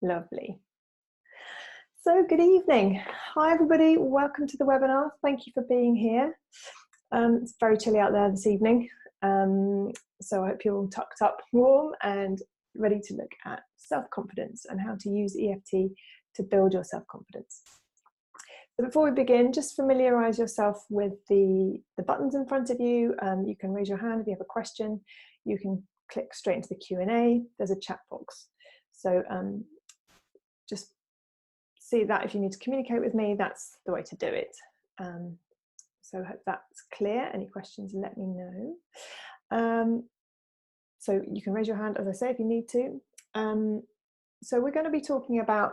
Lovely. So good evening. Hi everybody, welcome to the webinar. Thank you for being here. It's very chilly out there this evening, so I hope you're all tucked up warm and ready to look at self-confidence and how to use EFT to build your self-confidence. So before we begin, just familiarise yourself with the buttons in front of you. You can raise your hand if you have a question. You can click straight into the Q&A. There's a chat box. So just see that if you need to communicate with me, that's the way to do it. So I hope that's clear. Any questions, let me know. So you can raise your hand, as I say, if you need to. So we're going to be talking about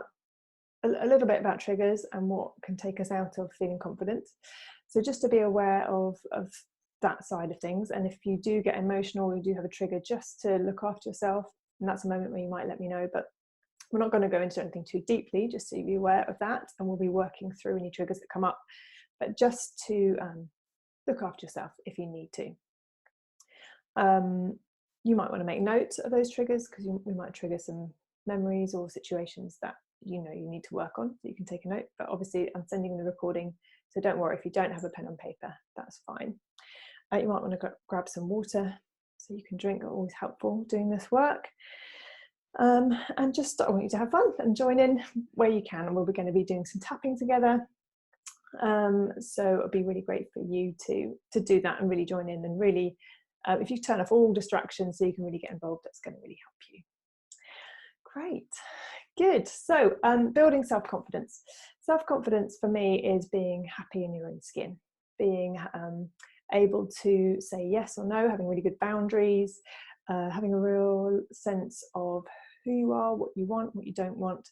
a little bit about triggers and what can take us out of feeling confident. So just to be aware of that side of things. And if you do get emotional or you do have a trigger, just to look after yourself. And that's a moment where you might let me know. But we're not going to go into anything too deeply, just so you be aware of that. And we'll be working through any triggers that come up. But just to look after yourself if you need to. You might want to make notes of those triggers because we might trigger some memories or situations that you know you need to work on, so you can take a note. But obviously I'm sending the recording, so don't worry if you don't have a pen and paper, that's fine. You might want to grab some water so you can drink, always helpful doing this work. And just I want you to have fun and join in where you can, and we're going to be doing some tapping together. So it'll be really great for you to do that and really join in, and really if you turn off all distractions so you can really get involved, that's going to really help you. Great, good. So building self-confidence. Self-confidence for me is being happy in your own skin, being able to say yes or no, having really good boundaries, having a real sense of who you are, what you want, what you don't want.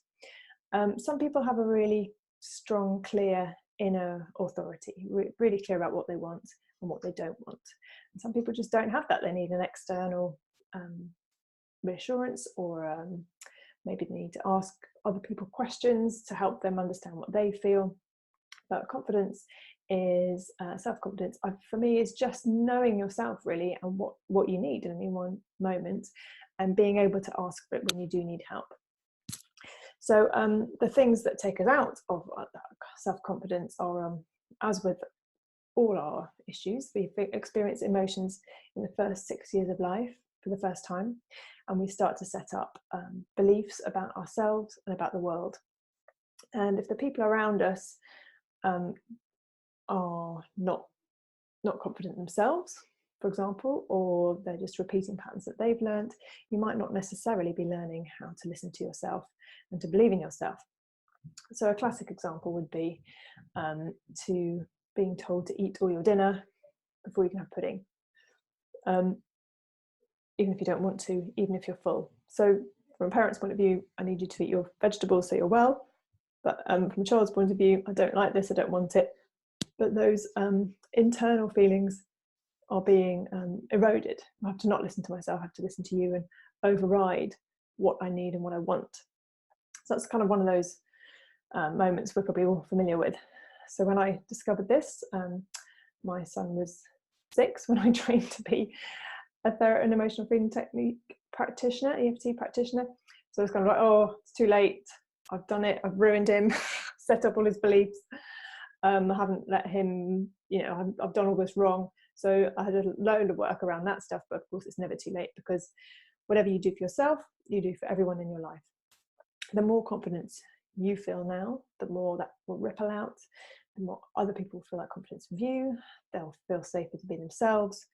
Some people have a really strong, clear inner authority, really clear about what they want and what they don't want. And some people just don't have that. They need an external reassurance, or maybe they need to ask other people questions to help them understand what they feel. But confidence is self-confidence for me is just knowing yourself really, and what you need in any one moment, and being able to ask for it when you do need help. So the things that take us out of self-confidence are, as with all our issues, we experience emotions in the first 6 years of life for the first time, and we start to set up beliefs about ourselves and about the world. And if the people around us are not confident themselves, for example, or they're just repeating patterns that they've learned, you might not necessarily be learning how to listen to yourself and to believe in yourself. So a classic example would be to being told to eat all your dinner before you can have pudding, even if you don't want to, even if you're full. So from a parent's point of view, I need you to eat your vegetables so you're well. But from a child's point of view, I don't like this, I don't want it. But those internal feelings are being eroded. I have to not listen to myself, I have to listen to you and override what I need and what I want. So that's kind of one of those moments we're probably all familiar with. So when I discovered this, my son was 6 when I trained to be an emotional freedom technique practitioner, EFT practitioner. So it's kind of like, oh, it's too late. I've done it. I've ruined him, set up all his beliefs. I haven't let him, I've done all this wrong. So I had a load of work around that stuff, but of course it's never too late, because whatever you do for yourself, you do for everyone in your life. The more confidence you feel now, the more that will ripple out, the more other people feel that confidence with you, they'll feel safer to be themselves.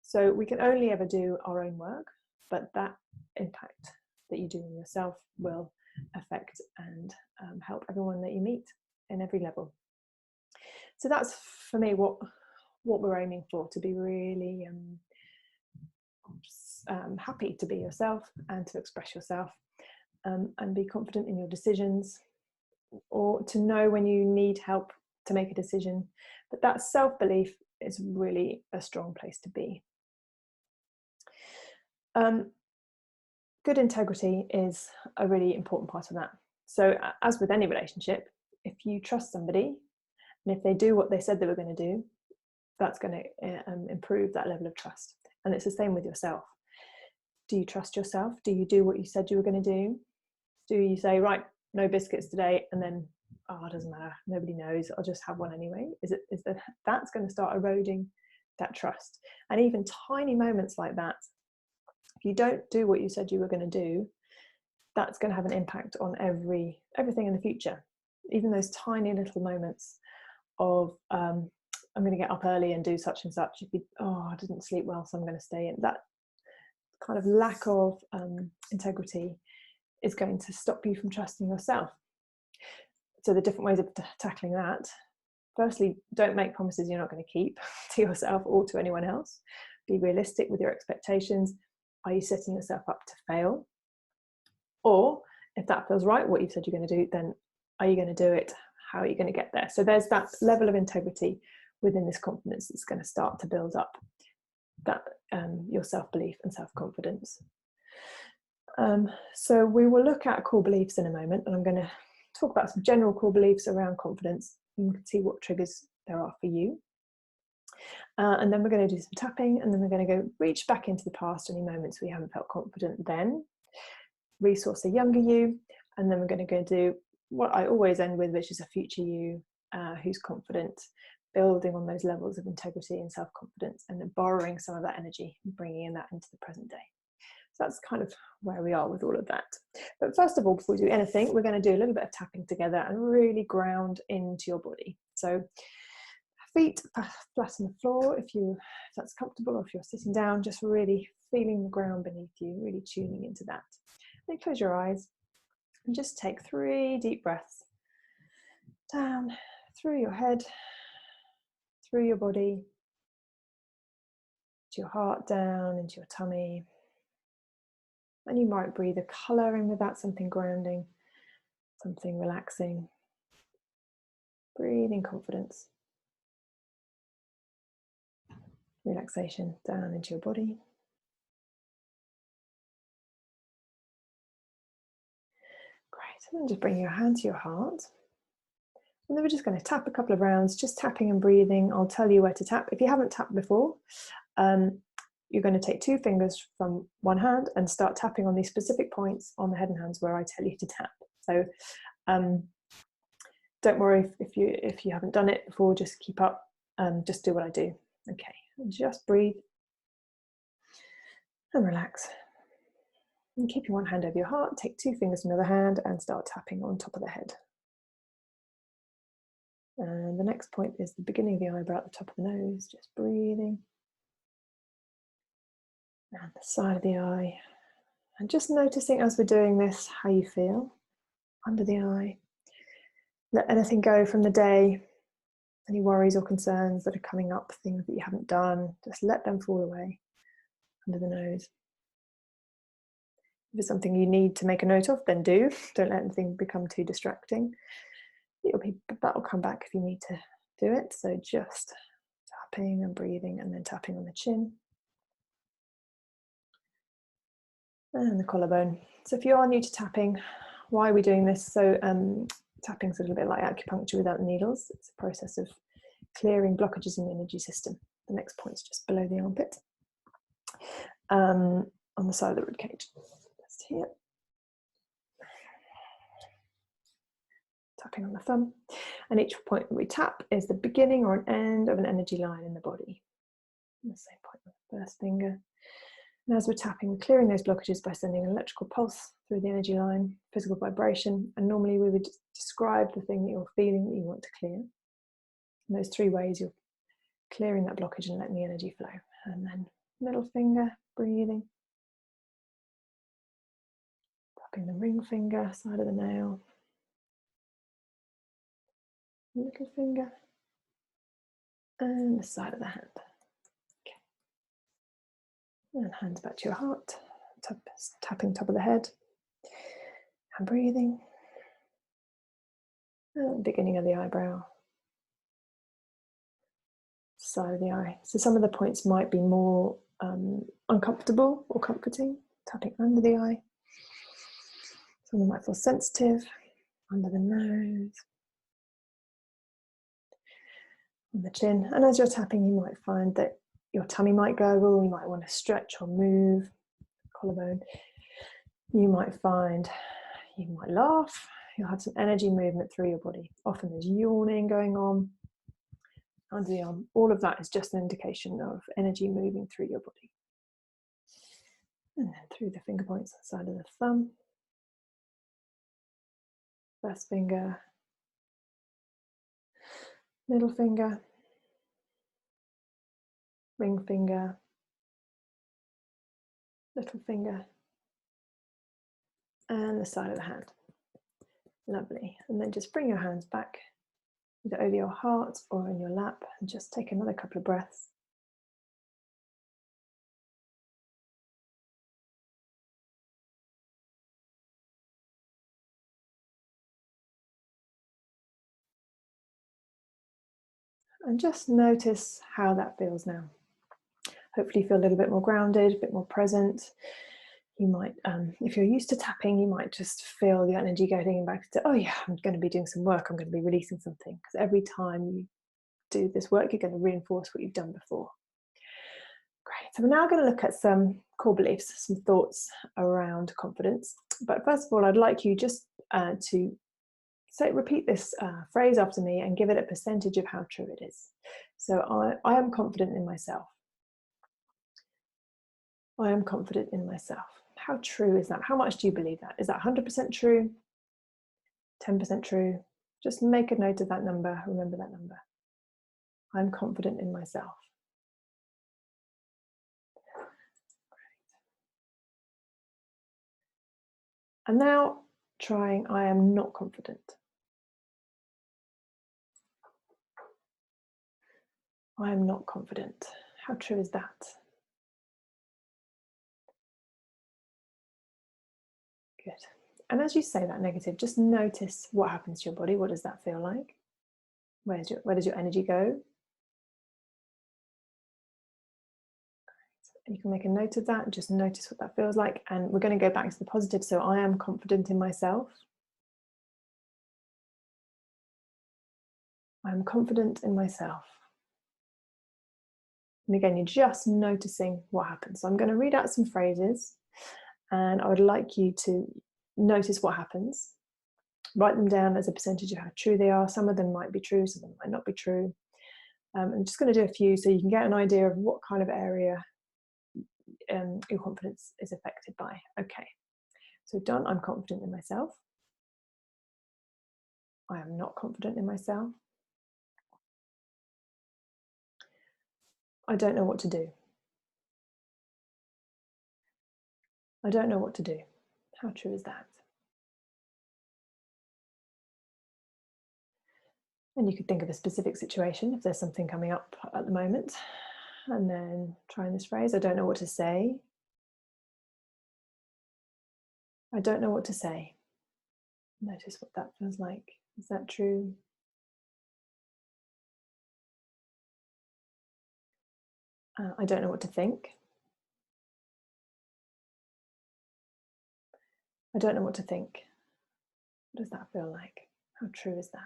So we can only ever do our own work, but that impact that you do on yourself will affect and help everyone that you meet in every level. So that's for me what we're aiming for, to be really happy to be yourself and to express yourself, and be confident in your decisions, or to know when you need help to make a decision. But that self-belief is really a strong place to be. Good integrity is a really important part of that. So as with any relationship, if you trust somebody, and if they do what they said they were going to do, that's going to improve that level of trust. And it's the same with yourself. Do you trust yourself? Do you do what you said you were going to do? Do you say, right, no biscuits today, and then, oh, it doesn't matter, nobody knows, I'll just have one anyway? Is that that's going to start eroding that trust? And even tiny moments like that, if you don't do what you said you were going to do, that's going to have an impact on everything in the future. Even those tiny little moments of I'm going to get up early and do such and such. If you, oh, I didn't sleep well, so I'm going to stay in. That kind of lack of integrity is going to stop you from trusting yourself. So the different ways of tackling that: firstly, don't make promises you're not going to keep to yourself or to anyone else. Be realistic with your expectations. Are you setting yourself up to fail? Or if that feels right, what you've said you're going to do, then are you going to do it? How are you going to get there? So there's that level of integrity within this confidence that's going to start to build up that your self-belief and self-confidence. So we will look at core beliefs in a moment, and I'm going to talk about some general core beliefs around confidence. You can see what triggers there are for you. And then we're going to do some tapping, and then we're going to go reach back into the past, any moments where you haven't felt confident then, resource a younger you, and then we're going to go do what I always end with, which is a future you who's confident, building on those levels of integrity and self-confidence, and then borrowing some of that energy and bringing in that into the present day. So that's kind of where we are with all of that. But first of all, before we do anything, we're going to do a little bit of tapping together and really ground into your body. So feet flat on the floor if that's comfortable, or if you're sitting down, just really feeling the ground beneath you, really tuning into that. Then close your eyes and just take 3 deep breaths down through your head, through your body, to your heart, down into your tummy. And you might breathe a colour in with that, something grounding, something relaxing. Breathing confidence. Relaxation down into your body. Great. And then just bring your hand to your heart. And then we're just going to tap a couple of rounds, just tapping and breathing. I'll tell you where to tap. If you haven't tapped before, you're going to take 2 fingers from one hand and start tapping on these specific points on the head and hands where I tell you to tap. So don't worry if you haven't done it before, just keep up, just do what I do. Okay, just breathe and relax. And keeping one hand over your heart, take 2 fingers from the other hand and start tapping on top of the head. And the next point is the beginning of the eyebrow at the top of the nose, just breathing. And the side of the eye. And just noticing as we're doing this, how you feel under the eye. Let anything go from the day, any worries or concerns that are coming up, things that you haven't done, just let them fall away under the nose. If it's something you need to make a note of, then do. Don't let anything become too distracting. That'll come back if you need to do it. So just tapping and breathing, and then tapping on the chin and the collarbone. So if you are new to tapping, why are we doing this? So tapping is a little bit like acupuncture without the needles. It's a process of clearing blockages in the energy system. The next point is just below the armpit, on the side of the ribcage, just here. Tapping on the thumb, and each point that we tap is the beginning or an end of an energy line in the body. And the same point with the first finger. And as we're tapping, we're clearing those blockages by sending an electrical pulse through the energy line, physical vibration, and normally we would describe the thing that you're feeling that you want to clear. In those 3 ways, you're clearing that blockage and letting the energy flow. And then middle finger, breathing. Tapping the ring finger, side of the nail. Little finger and the side of the hand. Okay. And hands back to your heart, tapping top of the head and breathing. And beginning of the eyebrow, side of the eye. So some of the points might be more uncomfortable or comforting, tapping under the eye. Some of them might feel sensitive, under the nose, on the chin. And as you're tapping, you might find that your tummy might gurgle, you might want to stretch or move, collarbone. You might find You might laugh, you'll have some energy movement through your body. Often there's yawning going on under the arm. All of that is just an indication of energy moving through your body. And then through the finger points on the side of the thumb. First finger, middle finger, ring finger, little finger, and the side of the hand. Lovely. And then just bring your hands back either over your heart or in your lap and just take another couple of breaths. And just notice how that feels now. Hopefully you feel a little bit more grounded, a bit more present. You might, if you're used to tapping, you might just feel the energy going back to, oh yeah, I'm going to be doing some work, I'm going to be releasing something. Because every time you do this work, you're going to reinforce what you've done before. Great, so we're now going to look at some core beliefs, some thoughts around confidence. But first of all, I'd like you just to repeat this phrase after me and give it a percentage of how true it is. So I am confident in myself. I am confident in myself. How true is that? How much do you believe that? Is that 100% true? 10% true? Just make a note of that number. Remember that number. I'm confident in myself. And now trying, I am not confident. I am not confident. How true is that? Good. And as you say that negative, just notice what happens to your body. What does that feel like? Where does your energy go? You can make a note of that, just notice what that feels like. And we're going to go back to the positive. So I am confident in myself. I'm confident in myself. And again, you're just noticing what happens. So I'm going to read out some phrases and I would like you to notice what happens. Write them down as a percentage of how true they are. Some of them might be true, some of them might not be true. I'm just going to do a few so you can get an idea of what kind of area your confidence is affected by. Okay, so done. I'm confident in myself. I am not confident in myself. I don't know what to do. I don't know what to do. How true is that? And you could think of a specific situation if there's something coming up at the moment. And then trying this phrase, I don't know what to say. I don't know what to say. Notice what that feels like. Is that true? I don't know what to think. I don't know what to think. What does that feel like? How true is that?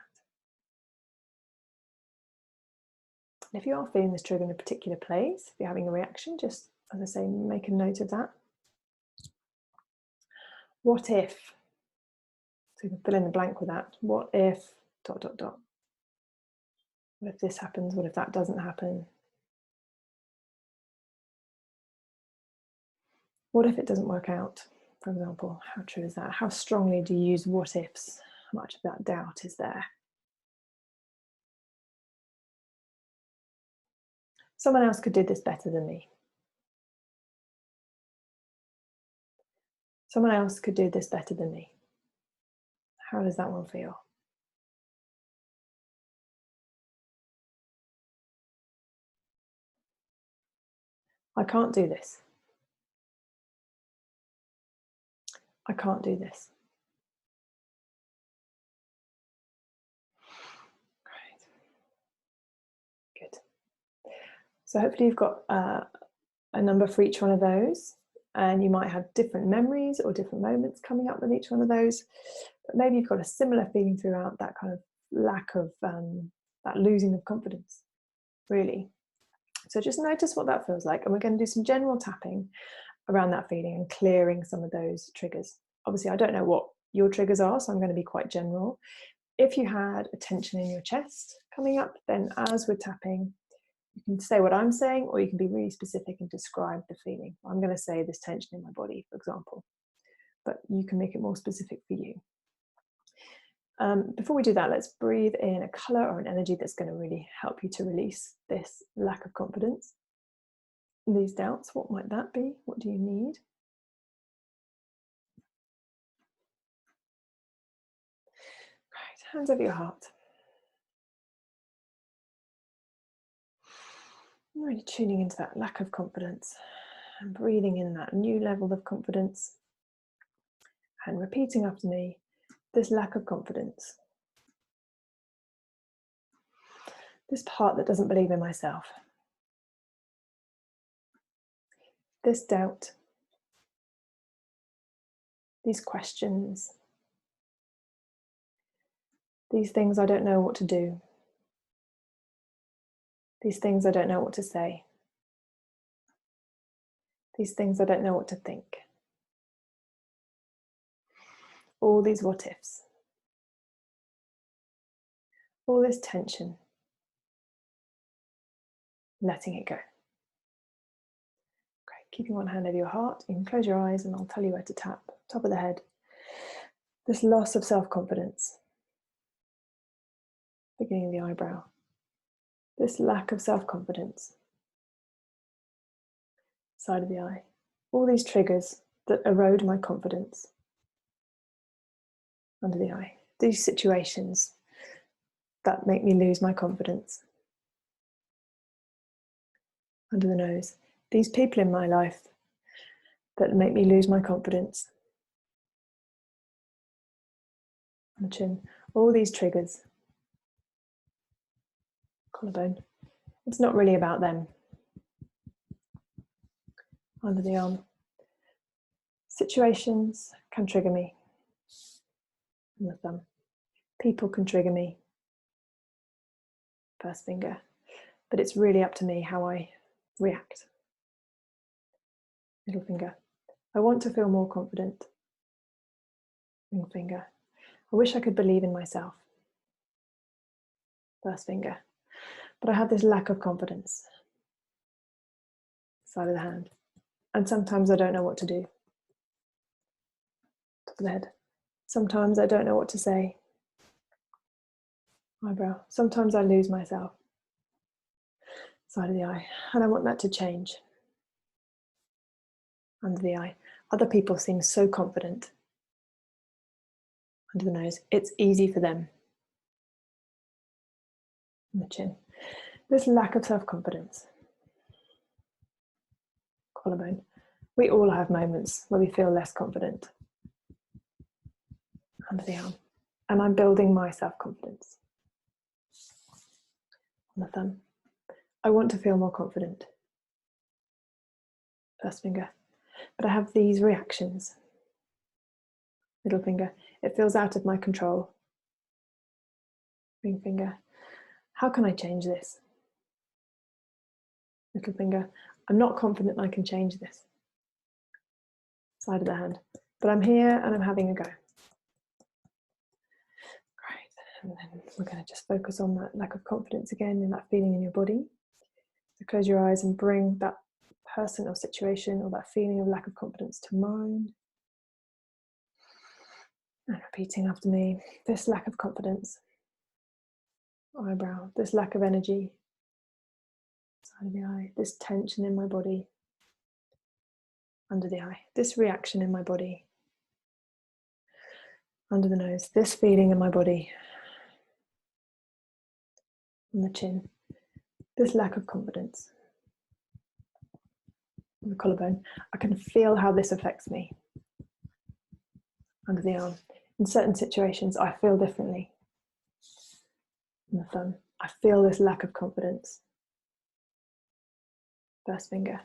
And if you are feeling this trigger in a particular place, if you're having a reaction, just, as I say, make a note of that. What if? So you can fill in the blank with that. What if ... What if this happens? What if that doesn't happen? What if it doesn't work out, for example? How true is that? How strongly do you use what ifs? How much of that doubt is there? Someone else could do this better than me. Someone else could do this better than me. How does that one feel? I can't do this. I can't do this. Great. Good. So hopefully you've got a number for each one of those, and you might have different memories or different moments coming up with each one of those. But maybe you've got a similar feeling throughout, that kind of lack of, that losing of confidence, really. So just notice what that feels like, and we're going to do some general tapping around that feeling and clearing some of those triggers. Obviously, I don't know what your triggers are, so I'm going to be quite general. If you had a tension in your chest coming up, then as we're tapping, you can say what I'm saying, or you can be really specific and describe the feeling. I'm going to say this tension in my body, for example, but you can make it more specific for you. Before we do that, let's breathe in a color or an energy that's going to really help you to release this lack of confidence, these doubts. What might that be? What do you need? Right, hands over your heart. Really tuning into that lack of confidence and breathing in that new level of confidence and repeating after me, this lack of confidence. This part that doesn't believe in myself. This doubt. These questions. These things I don't know what to do. These things I don't know what to say. These things I don't know what to think. All these what ifs. All this tension. Letting it go. Great. Keeping one hand over your heart. You can close your eyes and I'll tell you where to tap. Top of the head. This loss of self-confidence. Beginning of the eyebrow. This lack of self-confidence. Side of the eye. All these triggers that erode my confidence. Under the eye. These situations that make me lose my confidence. Under the nose. These people in my life that make me lose my confidence. On the chin. All these triggers. Collarbone. It's not really about them. Under the arm. Situations can trigger me. On the thumb. People can trigger me. First finger. But it's really up to me how I react. Middle finger. I want to feel more confident. Ring finger. I wish I could believe in myself. First finger. But I have this lack of confidence. Side of the hand. And sometimes I don't know what to do. Top of the head. Sometimes I don't know what to say. Eyebrow. Sometimes I lose myself. Side of the eye. And I want that to change. Under the eye. Other people seem so confident. Under the nose. It's easy for them. On the chin. This lack of self-confidence. Collarbone. We all have moments where we feel less confident. Under the arm. And I'm building my self-confidence. On the thumb. I want to feel more confident. First finger. But I have these reactions. Middle finger. It feels out of my control. Ring finger. How can I change this? Little finger. I'm not confident I can change this. Side of the hand. But I'm here and I'm having a go. Great. And then we're going to just focus on that lack of confidence again and that feeling in your body. So close your eyes and bring that person or situation or that feeling of lack of confidence to mind. And repeating after me, this lack of confidence. Eyebrow, this lack of energy. Side of the eye, this tension in my body. Under the eye, this reaction in my body. Under the nose, this feeling in my body. On the chin, this lack of confidence. On the collarbone, I can feel how this affects me. Under the arm, in certain situations, I feel differently. On the thumb, I feel this lack of confidence. First finger,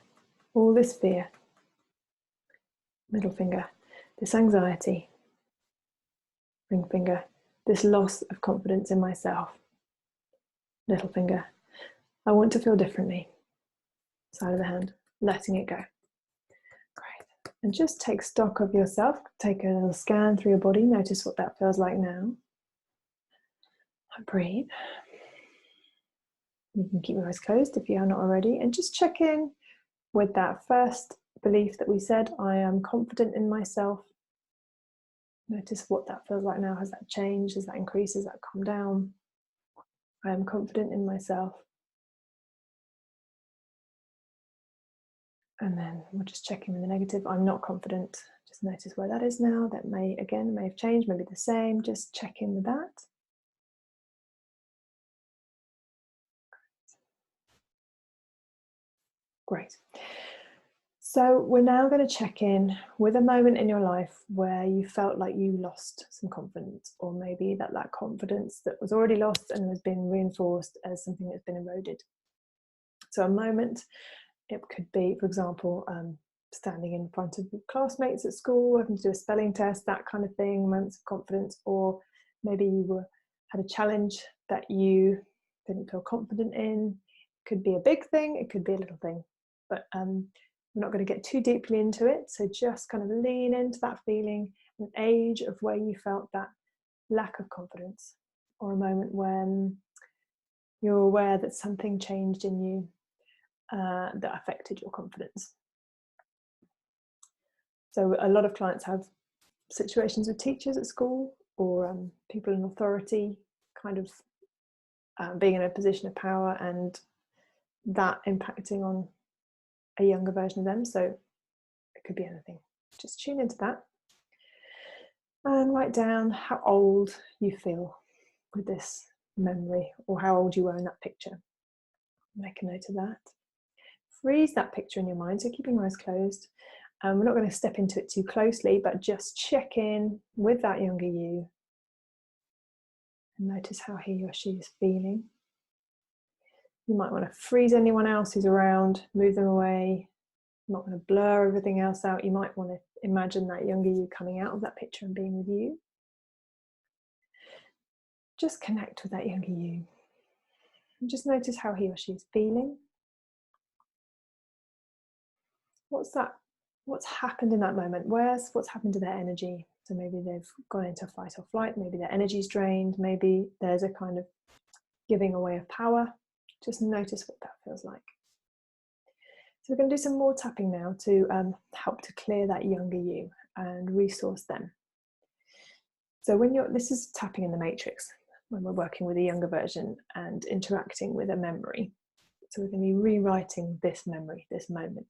all this fear. Middle finger, this anxiety. Ring finger, this loss of confidence in myself. Little finger, I want to feel differently. Side of the hand, letting it go. Great. And just take stock of yourself. Take a little scan through your body. Notice what that feels like now. And breathe. You can keep your eyes closed if you are not already. And just check in with that first belief that we said, I am confident in myself. Notice what that feels like now. Has that changed? Has that increased? Has that come down? I am confident in myself. And then we'll just check in with the negative. I'm not confident. Just notice where that is now. That may have changed, maybe the same. Just check in with that. Great. So we're now going to check in with a moment in your life where you felt like you lost some confidence, or maybe that confidence that was already lost and has been reinforced as something that's been eroded. So a moment, it could be, for example, standing in front of classmates at school, having to do a spelling test, that kind of thing, moments of confidence, or maybe you had a challenge that you didn't feel confident in. It could be a big thing, it could be a little thing, but we're not going to get too deeply into it. So just kind of lean into that feeling, an age of where you felt that lack of confidence, or a moment when you're aware that something changed in you that affected your confidence. So a lot of clients have situations with teachers at school, or people in authority, kind of being in a position of power and that impacting on a younger version of them. So it could be anything. Just tune into that and write down how old you feel with this memory, or how old you were in that picture. Make a note of that. Freeze that picture in your mind, so keeping your eyes closed. We're not going to step into it too closely, but just check in with that younger you and notice how he or she is feeling. You might want to freeze anyone else who's around, move them away. You might want to blur everything else out. You might want to imagine that younger you coming out of that picture and being with you. Just connect with that younger you and just notice how he or she is feeling. What's happened in that moment? What's happened to their energy? So maybe they've gone into fight or flight, maybe their energy's drained, maybe there's a kind of giving away of power. Just notice what that feels like. So we're going to do some more tapping now to help to clear that younger you and resource them. So this is tapping in the matrix, when we're working with a younger version and interacting with a memory. So we're going to be rewriting this memory, this moment.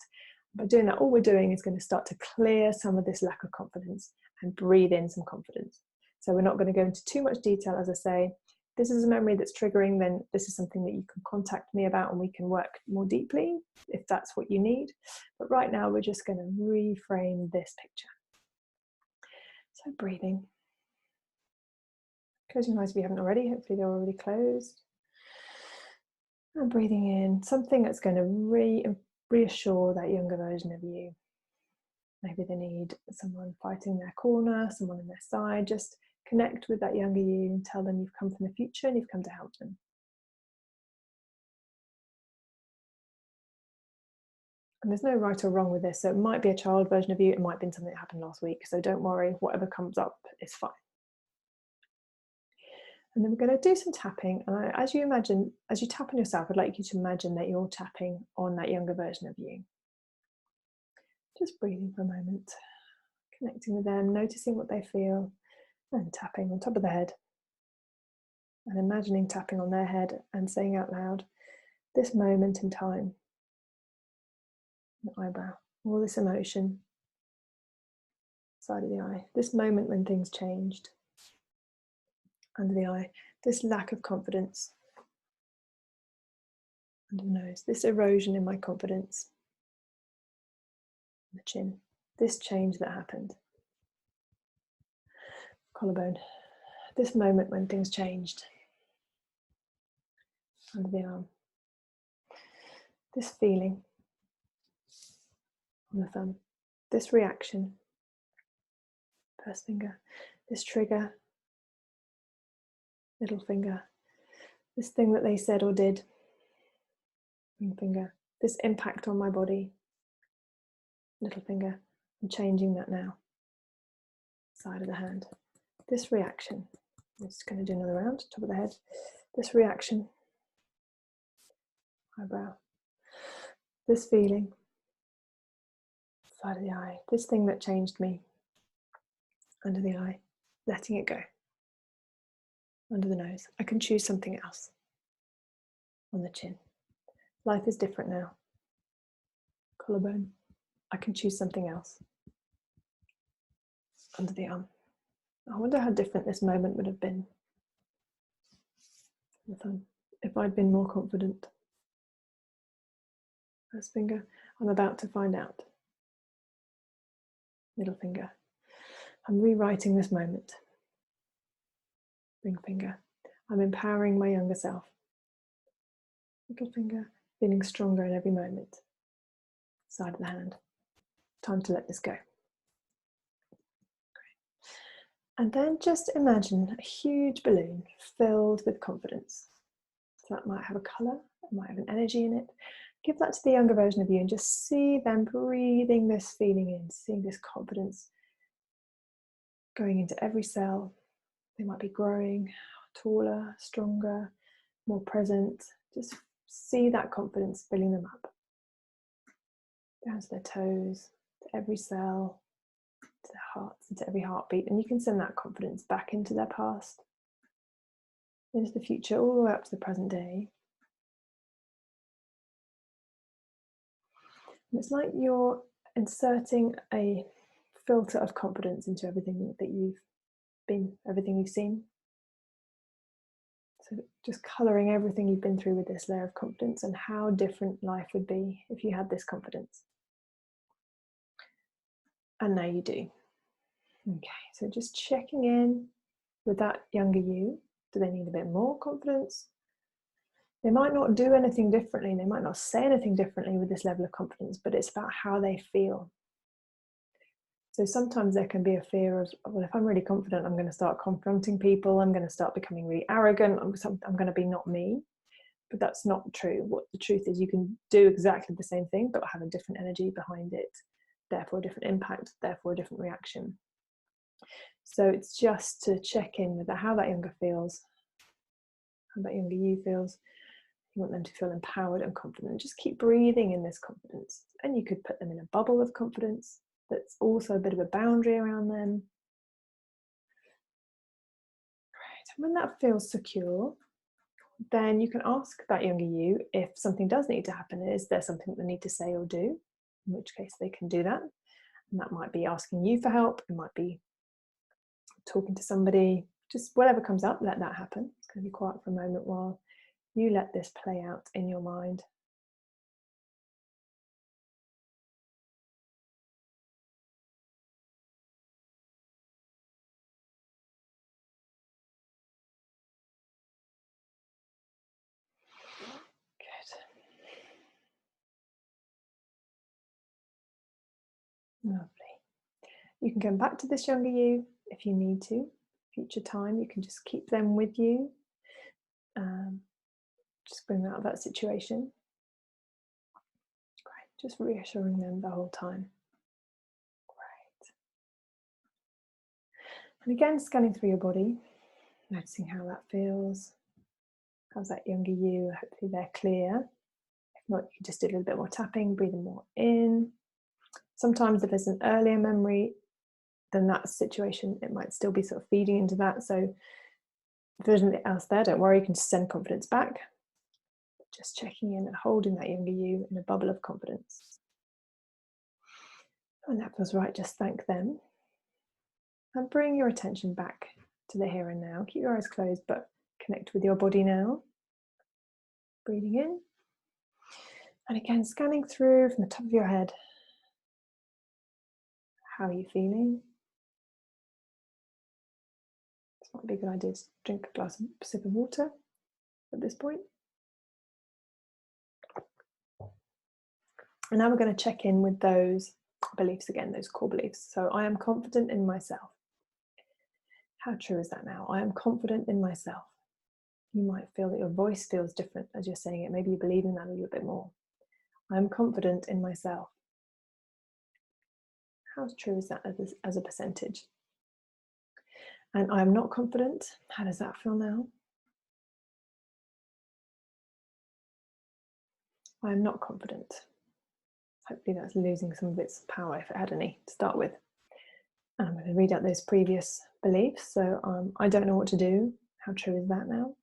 By doing that, all we're doing is going to start to clear some of this lack of confidence and breathe in some confidence. So we're not going to go into too much detail. As I say, this is a memory that's triggering, then this is something that you can contact me about and we can work more deeply if that's what you need. But right now, we're just going to reframe this picture. So breathing. Close your eyes if you haven't already. Hopefully they're already closed. And breathing in something that's going to reassure that younger version of you. Maybe they need someone fighting their corner, someone in their side. Just connect with that younger you and tell them you've come from the future and you've come to help them. And there's no right or wrong with this. So it might be a child version of you. It might have been something that happened last week. So don't worry, whatever comes up is fine. And then we're going to do some tapping. And as you tap on yourself, I'd like you to imagine that you're tapping on that younger version of you. Just breathing for a moment, connecting with them, noticing what they feel, and tapping on top of the head. And imagining tapping on their head and saying out loud, this moment in time, the eyebrow, all this emotion, side of the eye, this moment when things changed, under the eye, this lack of confidence, under the nose, this erosion in my confidence, the chin, this change that happened, collarbone, this moment when things changed, under the arm, this feeling on the thumb, this reaction, first finger, this trigger, little finger, this thing that they said or did, ring finger, this impact on my body, little finger, I'm changing that now. Side of the hand. This reaction. I'm just going to do another round, top of the head. This reaction. Eyebrow. This feeling. Side of the eye. This thing that changed me. Under the eye. Letting it go. Under the nose. I can choose something else. On the chin. Life is different now. Collarbone. I can choose something else. Under the arm. I wonder how different this moment would have been if I'd been more confident. First finger. I'm about to find out. Middle finger. I'm rewriting this moment. Ring finger. I'm empowering my younger self. Little finger. Feeling stronger in every moment. Side of the hand. Time to let this go. And then just imagine a huge balloon filled with confidence. So that might have a colour, it might have an energy in it. Give that to the younger version of you and just see them breathing this feeling in, seeing this confidence going into every cell. They might be growing taller, stronger, more present. Just see that confidence filling them up. Down to their toes, to every cell, to their hearts, into every heartbeat. And you can send that confidence back into their past, into the future, all the way up to the present day. And it's like you're inserting a filter of confidence into everything that you've been, everything you've seen. So just colouring everything you've been through with this layer of confidence and how different life would be if you had this confidence. And now you do. Okay, so just checking in with that younger you. Do they need a bit more confidence? They might not do anything differently. They might not say anything differently with this level of confidence, but it's about how they feel. So sometimes there can be a fear of, well, if I'm really confident, I'm going to start confronting people. I'm going to start becoming really arrogant. I'm going to be not me. But that's not true. What the truth is, you can do exactly the same thing, but have a different energy behind it. Therefore, a different impact, therefore a different reaction. So it's just to check in with how that younger feels, how that younger you feels. You want them to feel empowered and confident. Just keep breathing in this confidence. And you could put them in a bubble of confidence that's also a bit of a boundary around them. Right. And when that feels secure, then you can ask that younger you if something does need to happen. Is there something they need to say or do? In which case they can do that. And that might be asking you for help. It might be talking to somebody. Just whatever comes up, let that happen. It's going to be quiet for a moment while you let this play out in your mind. Good. Lovely. You can come back to this younger you if you need to. Future time, you can just keep them with you. Just bring them out of that situation. Great. Just reassuring them the whole time. Great. And again, scanning through your body, noticing how that feels. How's that younger you? Hopefully they're clear. If not, you can just do a little bit more tapping, breathing more in. Sometimes if there's an earlier memory, then that situation, it might still be sort of feeding into that. So if there's anything else there, don't worry, you can just send confidence back. Just checking in and holding that younger you in a bubble of confidence. When that feels right, just thank them. And bring your attention back to the here and now. Keep your eyes closed, but connect with your body now. Breathing in. And again, scanning through from the top of your head. How are you feeling? This might be a good idea to drink a sip of water at this point. And now we're going to check in with those beliefs again, those core beliefs. So I am confident in myself. How true is that now? I am confident in myself. You might feel that your voice feels different as you're saying it. Maybe you believe in that a little bit more. I am confident in myself. How true is that as a percentage? And I'm not confident. How does that feel now? I'm not confident. Hopefully that's losing some of its power if it had any to start with. And I'm going to read out those previous beliefs. So I don't know what to do. How true is that now?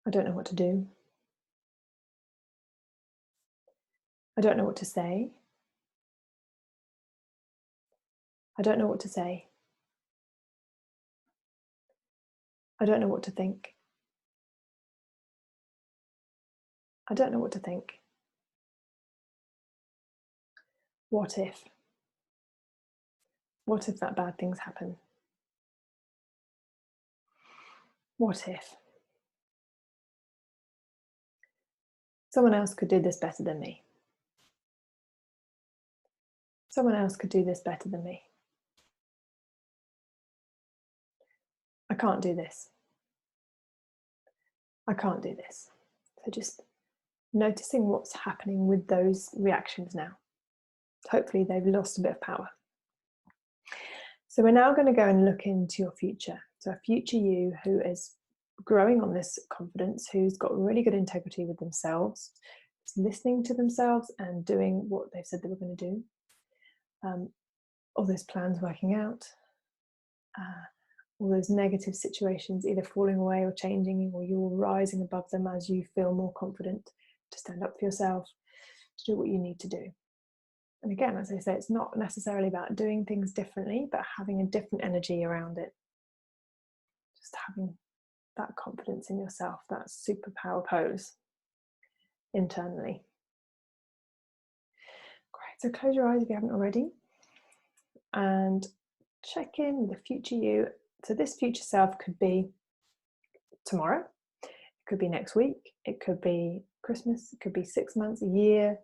I don't know what to do. I don't know what to say. I don't know what to say. I don't know what to think. I don't know what to think. What if? What if that bad things happen? What if? Someone else could do this better than me. Someone else could do this better than me. I can't do this. I can't do this. So just noticing what's happening with those reactions now. Hopefully they've lost a bit of power. So we're now going to go and look into your future. So a future you who is growing on this confidence, who's got really good integrity with themselves, is listening to themselves and doing what they've said they were going to do. All those plans working out, all those negative situations either falling away or changing, or you're rising above them as you feel more confident to stand up for yourself, to do what you need to do. And again, as I say, it's not necessarily about doing things differently, but having a different energy around it. Just having that confidence in yourself, that superpower pose internally. Great, so close your eyes if you haven't already and check in with the future you. So this future self could be tomorrow, it could be next week, it could be Christmas, it could be 6 months, a year.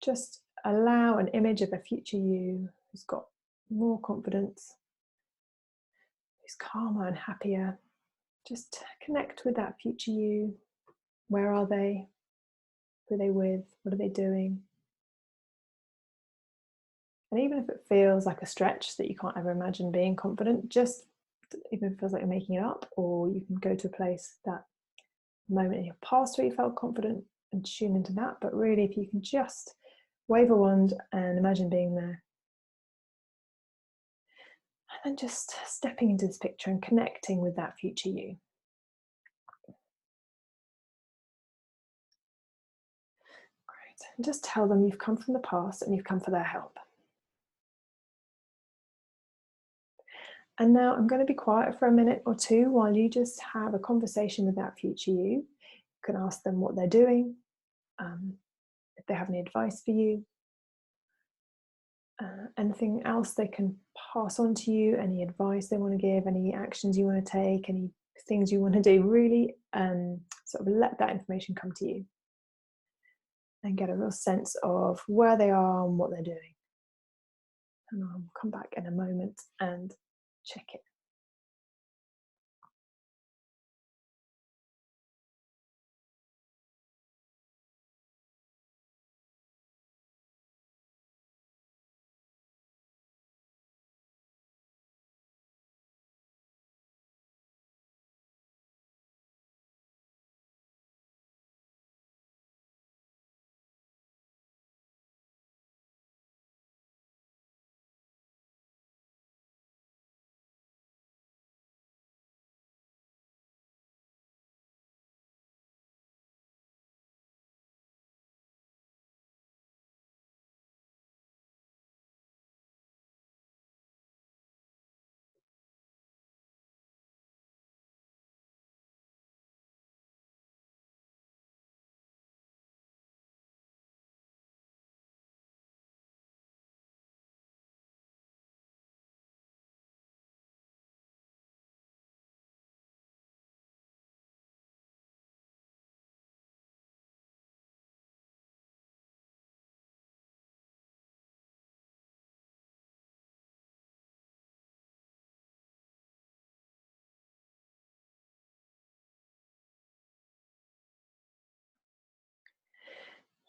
Just allow an image of a future you who's got more confidence, who's calmer and happier. Just connect with that future you. Where are they? Who are they with? What are they doing? And even if it feels like a stretch that you can't ever imagine being confident, just even if it feels like you're making it up, or you can go to a place, that moment in your past where you felt confident, and tune into that. But really, if you can just wave a wand and imagine being there, and then just stepping into this picture and connecting with that future you. Great. And just tell them you've come from the past and you've come for their help. And now I'm going to be quiet for a minute or two while you just have a conversation with that future you. You can ask them what they're doing, if they have any advice for you, anything else they can pass on to you, any advice they want to give, any actions you want to take, any things you want to do. Really sort of let that information come to you and get a real sense of where they are and what they're doing. And I'll come back in a moment and check it.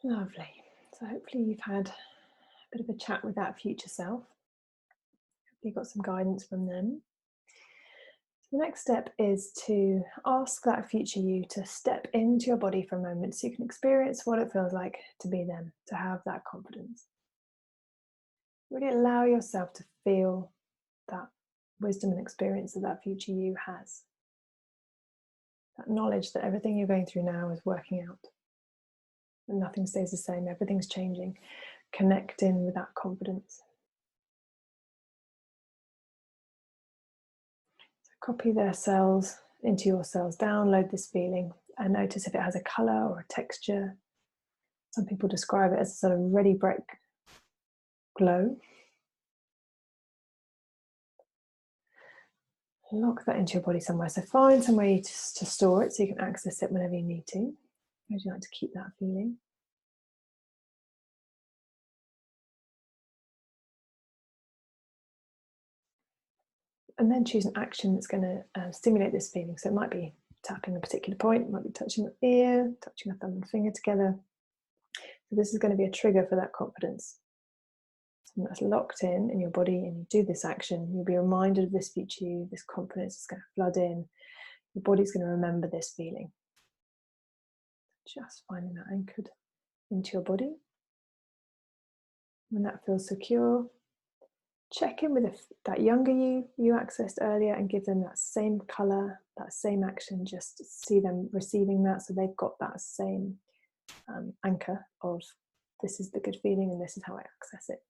Lovely. So hopefully you've had a bit of a chat with that future self. Hopefully you got some guidance from them. The next step is to ask that future you to step into your body for a moment so you can experience what it feels like to be them, to have that confidence. Really allow yourself to feel that wisdom and experience that that future you has. That knowledge that everything you're going through now is working out. And nothing stays the same, everything's changing. Connect in with that confidence. So copy their cells into your cells, download this feeling, and notice if it has a colour or a texture. Some people describe it as a sort of ready brick glow. Lock that into your body somewhere. So find some way to store it so you can access it whenever you need to. Would you like to keep that feeling? And then choose an action that's going to stimulate this feeling. So it might be tapping a particular point, it might be touching your ear, touching a thumb and finger together. So this is going to be a trigger for that confidence. Something that's locked in your body, and you do this action, you'll be reminded of this future you, this confidence is going to flood in. Your body's going to remember this feeling. Just finding that anchored into your body. When that feels secure, check in with that younger you accessed earlier and give them that same colour, that same action, just see them receiving that so they've got that same anchor of this is the good feeling and this is how I access it.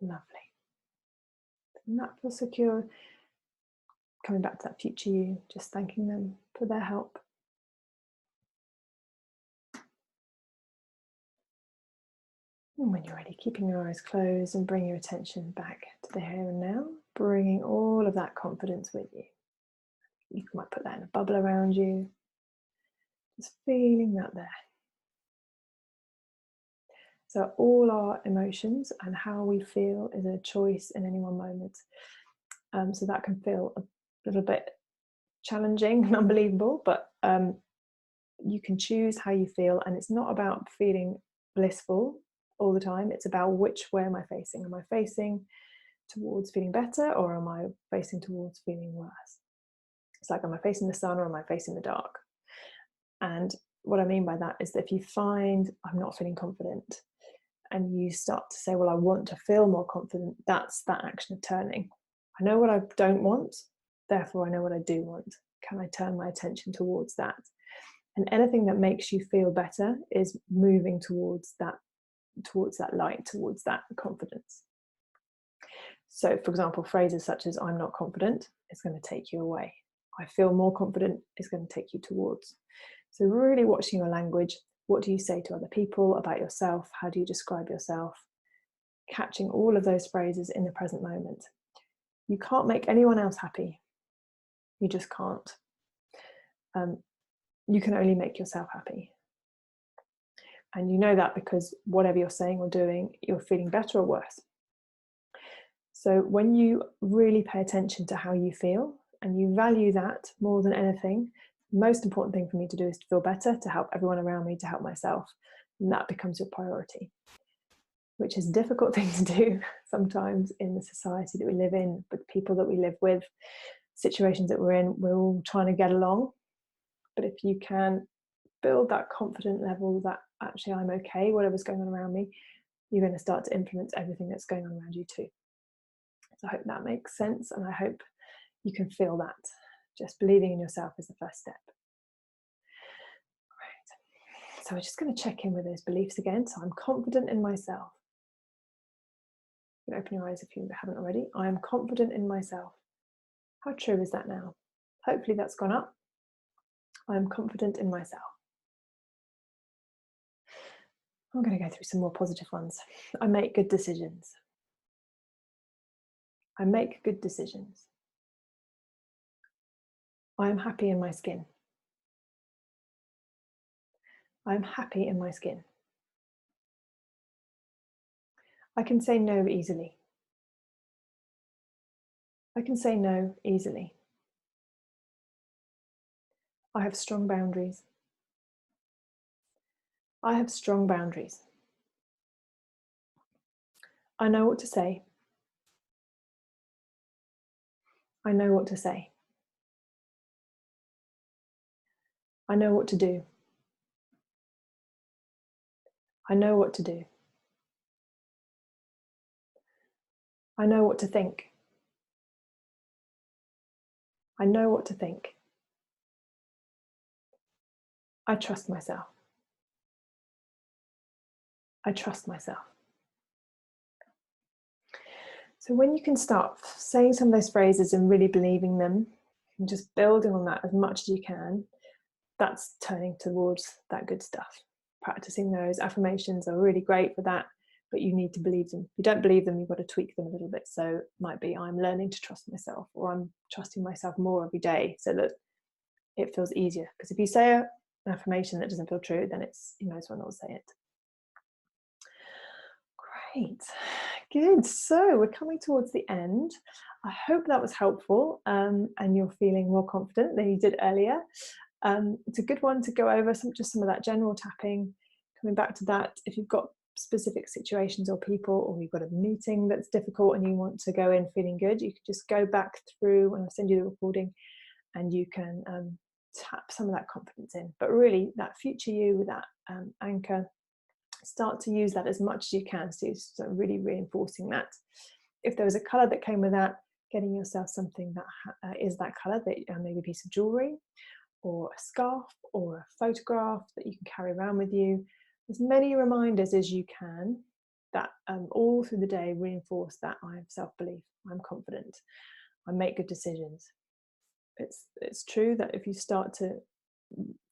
Lovely. And that feels secure. Coming back to that future you, just thanking them for their help. And when you're ready, keeping your eyes closed and bring your attention back to the here and now, bringing all of that confidence with you. You might put that in a bubble around you, just feeling that there. So all our emotions and how we feel is a choice in any one moment. So that can feel a little bit challenging and unbelievable, but you can choose how you feel, and it's not about feeling blissful all the time. It's about which way am I facing? Am I facing towards feeling better, or am I facing towards feeling worse? It's like, am I facing the sun or am I facing the dark? And what I mean by that is that if you find I'm not feeling confident and you start to say, well, I want to feel more confident, that's that action of turning. I know what I don't want, therefore I know what I do want. Can I turn my attention towards that? And anything that makes you feel better is moving towards that light, towards that confidence. So, for example, phrases such as I'm not confident is going to take you away. I feel more confident is going to take you towards. So really watching your language. What do you say to other people about yourself? How do you describe yourself? Catching all of those phrases in the present moment. You can't make anyone else happy. You just can't. You can only make yourself happy. And you know that because whatever you're saying or doing, you're feeling better or worse. So when you really pay attention to how you feel and you value that more than anything, the most important thing for me to do is to feel better, to help everyone around me, to help myself. And that becomes your priority, which is a difficult thing to do sometimes in the society that we live in, but people that we live with, situations that we're in, we're all trying to get along. But if you can build that confident level that actually I'm okay, whatever's going on around me, you're going to start to influence everything that's going on around you too. So I hope that makes sense, and I hope you can feel that. Just believing in yourself is the first step. Right. So we're just going to check in with those beliefs again. So I'm confident in myself. You can open your eyes if you haven't already. I am confident in myself. How true is that now? Hopefully that's gone up. I am confident in myself. I'm going to go through some more positive ones. I make good decisions. I make good decisions. I am happy in my skin. I am happy in my skin. I can say no easily. I can say no easily. I have strong boundaries. I have strong boundaries. I know what to say. I know what to say. I know what to do. I know what to do. I know what to think. I know what to think. I trust myself. I trust myself. So when you can start saying some of those phrases and really believing them, and just building on that as much as you can, that's turning towards that good stuff. Practicing those affirmations are really great for that, but you need to believe them. If you don't believe them, you've got to tweak them a little bit. So it might be, I'm learning to trust myself, or I'm trusting myself more every day so that it feels easier. Because if you say an affirmation that doesn't feel true, then it's, you might as well not say it. Great, good. So we're coming towards the end. I hope that was helpful, and you're feeling more confident than you did earlier. It's a good one to go over just some of that general tapping. Coming back to that, if you've got specific situations or people, or you've got a meeting that's difficult and you want to go in feeling good, you can just go back through when I send you the recording, and you can tap some of that confidence in. But really, that future you with that anchor, start to use that as much as you can. So really reinforcing that. If there was a color that came with that, getting yourself something that is that color, that maybe a piece of jewelry or a scarf or a photograph that you can carry around with you. As many reminders as you can that all through the day reinforce that I have self-belief, I'm confident, I make good decisions. It's true that if you start to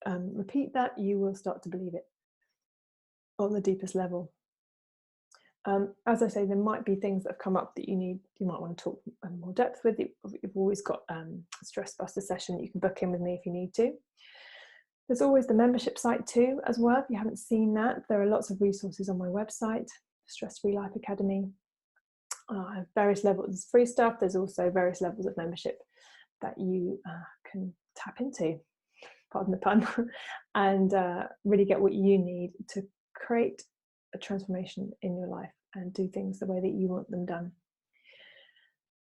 repeat that, you will start to believe it on the deepest level. As I say, there might be things that have come up that you might want to talk in more depth with. You've always got a Stress Buster session that you can book in with me if you need to. There's always the membership site too, as well. If you haven't seen that, there are lots of resources on my website, Stress Free Life Academy. I have various levels of free stuff. There's also various levels of membership that you can tap into, pardon the pun, and really get what you need to create a transformation in your life and do things the way that you want them done.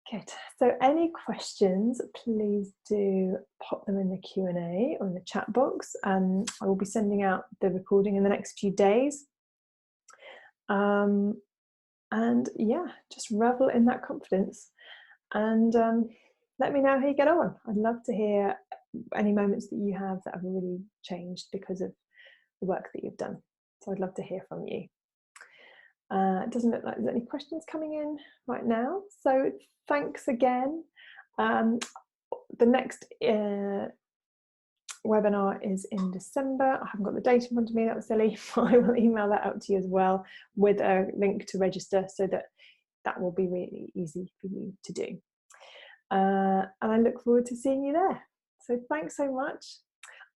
Good. So any questions, please do pop them in the Q&A or in the chat box. I will be sending out the recording in the next few days. And yeah, just revel in that confidence. And let me know how you get on. I'd love to hear any moments that you have that have really changed because of the work that you've done. So I'd love to hear from you. It doesn't look like there's any questions coming in right now. So thanks again. The next webinar is in December. I haven't got the date in front of me, that was silly. I will email that out to you as well with a link to register, so that will be really easy for you to do. And I look forward to seeing you there. So thanks so much.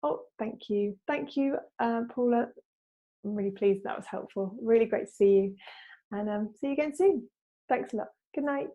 Oh, thank you. Thank you, Paula. I'm really pleased that was helpful. Really great to see you. And see you again soon. Thanks a lot. Good night.